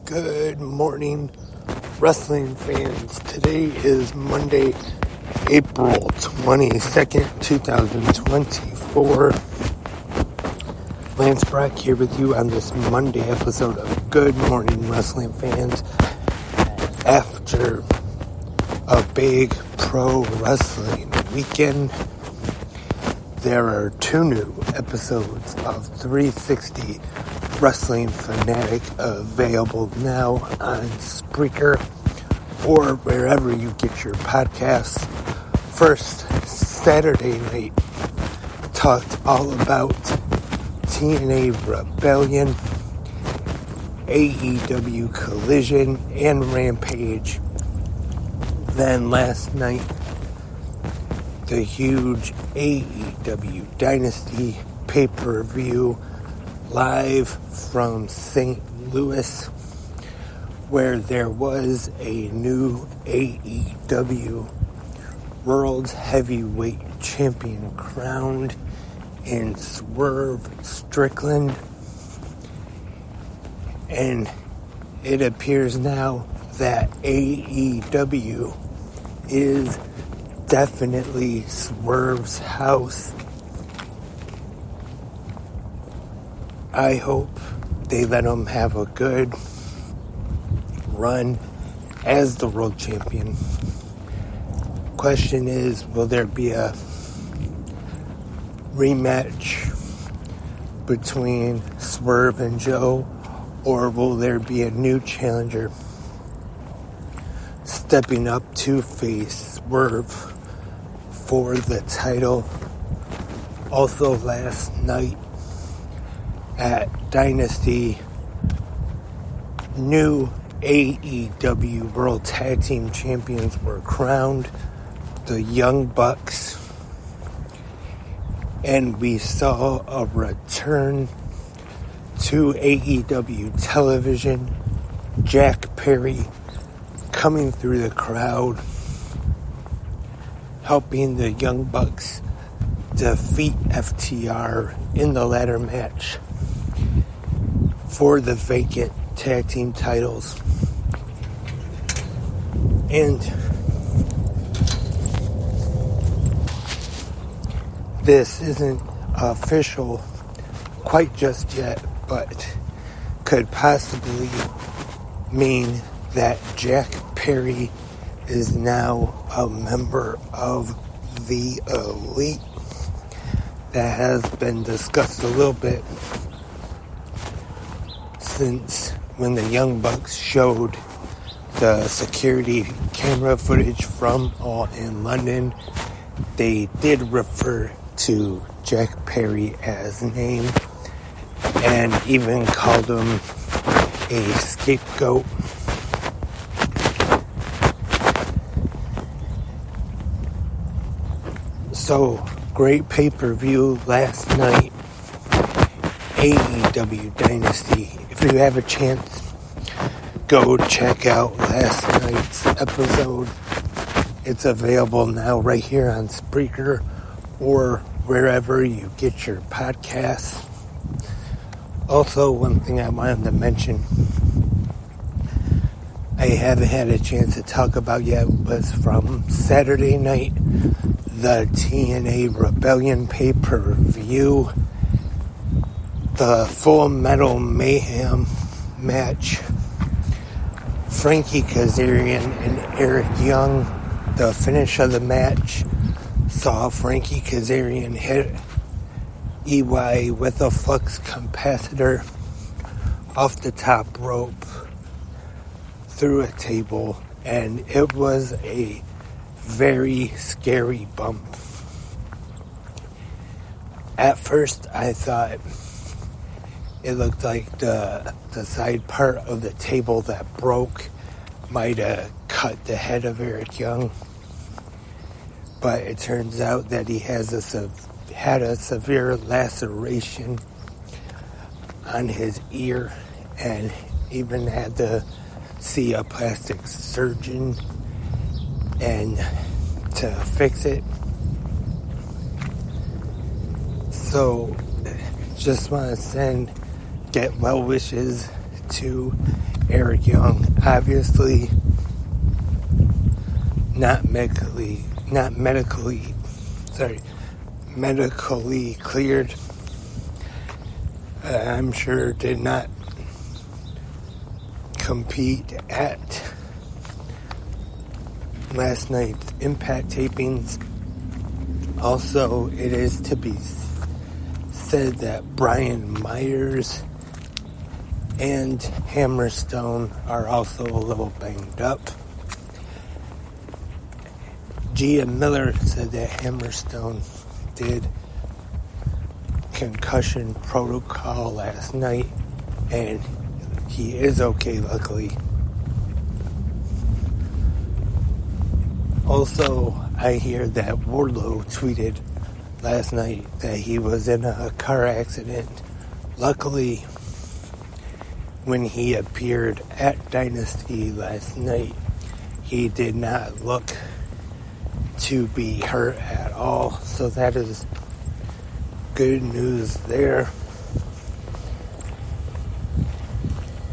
Good morning, wrestling fans. Today is Monday, April 22nd, 2024. Lance Brock here with you on this Monday episode of Good Morning Wrestling Fans. After a big pro wrestling weekend, there are two new episodes of 360 Wrestling Fanatic available now on Spreaker or wherever you get your podcasts. First, Saturday night, talked all about TNA Rebellion, AEW Collision, and Rampage. Then last night, the huge AEW Dynasty pay-per-view live from St. Louis, where there was a new AEW World Heavyweight Champion crowned in Swerve Strickland. And it appears now that AEW is definitely Swerve's house. I hope they let him have a good run as the world champion. Question is, will there be a rematch between Swerve and Joe, or will there be a new challenger stepping up to face Swerve for the title? Also last night at Dynasty, new AEW World Tag Team Champions were crowned, the Young Bucks, and we saw a return to AEW television, Jack Perry coming through the crowd, helping the Young Bucks defeat FTR in the ladder match for the vacant tag team titles. And this isn't official quite just yet, but could possibly mean that Jack Perry is now a member of the Elite. That has been discussed a little bit since when the Young Bucks showed the security camera footage from All in London. They did refer to Jack Perry as name and even called him a scapegoat. So, great pay-per-view last night, AEW Dynasty. If you have a chance, go check out last night's episode. It's available now right here on Spreaker or wherever you get your podcasts. Also, one thing I wanted to mention I haven't had a chance to talk about yet was from Saturday night, the TNA Rebellion pay-per-view, the Full Metal Mayhem match. Frankie Kazarian and Eric Young, the finish of the match saw Frankie Kazarian hit EY with a flux capacitor off the top rope through a table, and it was a very scary bump. At first I thought it looked like the side part of the table that broke might have cut the head of Eric Young, but it turns out that he had a severe laceration on his ear and even had to see a plastic surgeon and to fix it. So just want to get well wishes to Eric Young, obviously medically cleared. I'm sure did not compete at last night's Impact tapings. Also, it is to be said that Brian Myers and Hammerstone are also a little banged up. Gia Miller said that Hammerstone did concussion protocol last night, and he is okay, luckily. Also, I hear that Wardlow tweeted last night that he was in a car accident. Luckily, when he appeared at Dynasty last night, he did not look to be hurt at all. So that is good news there.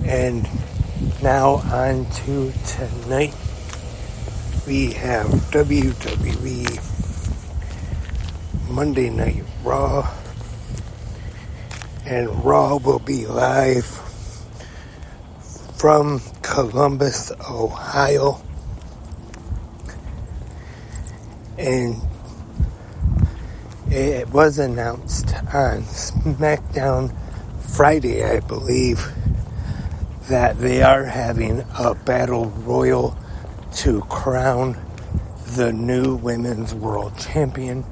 And now on to tonight. We have WWE Monday Night Raw. And Raw will be live from Columbus, Ohio. And it was announced on SmackDown Friday, I believe, that they are having a battle royal to crown the new Women's World Champion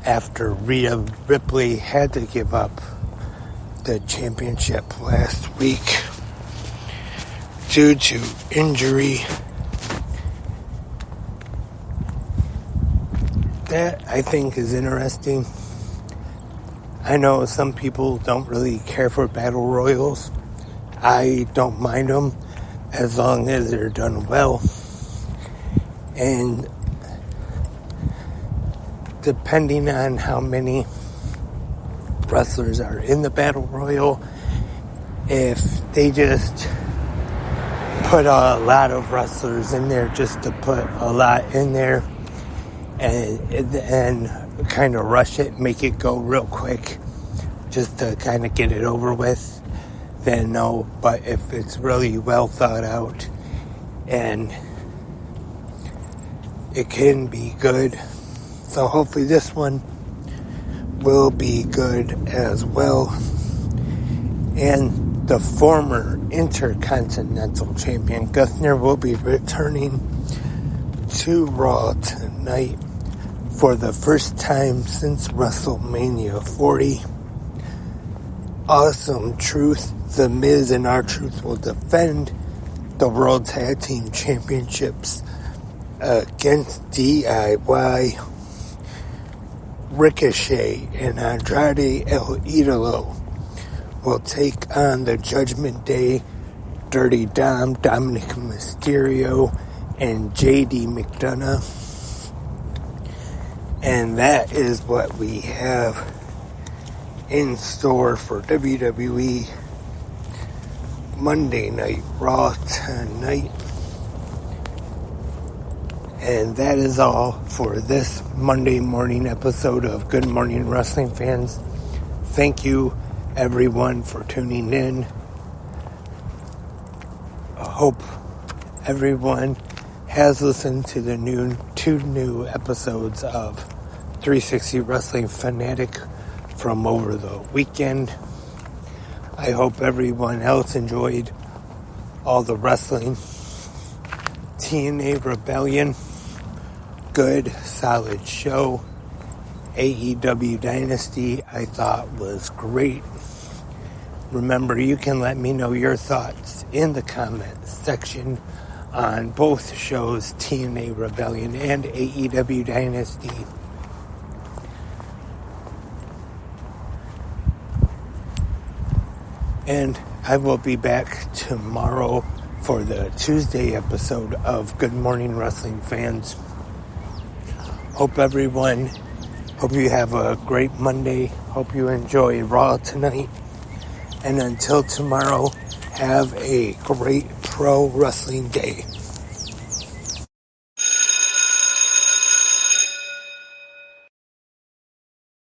after Rhea Ripley had to give up the championship last week due to injury. That, I think, is interesting. I know some people don't really care for battle royals. I don't mind them as long as they're done well. And depending on how many wrestlers are in the battle royal, if they just put a lot of wrestlers in there just to put a lot in there and kind of rush it, make it go real quick just to kind of get it over with, then no. But if it's really well thought out and it can be good, so hopefully this one will be good as well. And the former Intercontinental Champion Gunther will be returning to Raw tonight for the first time since WrestleMania 40. Awesome Truth, The Miz and R-Truth will defend the World Tag Team Championships against DIY. Ricochet and Andrade El Idolo will take on the Judgment Day, Dirty Dom, Dominic Mysterio, and JD McDonough. And that is what we have in store for WWE Monday Night Raw tonight. And that is all for this Monday morning episode of Good Morning Wrestling Fans. Thank you, everyone, for tuning in. I hope everyone has listened to the two new episodes of 360 Wrestling Fanatic from over the weekend. I hope everyone else enjoyed all the wrestling. TNA Rebellion, good, solid show. AEW Dynasty, I thought was great. Remember, you can let me know your thoughts in the comments section on both shows, TNA Rebellion and AEW Dynasty. And I will be back tomorrow for the Tuesday episode of Good Morning Wrestling Fans. Hope you have a great Monday. Hope you enjoy Raw tonight. And until tomorrow, have a great Pro Wrestling Day.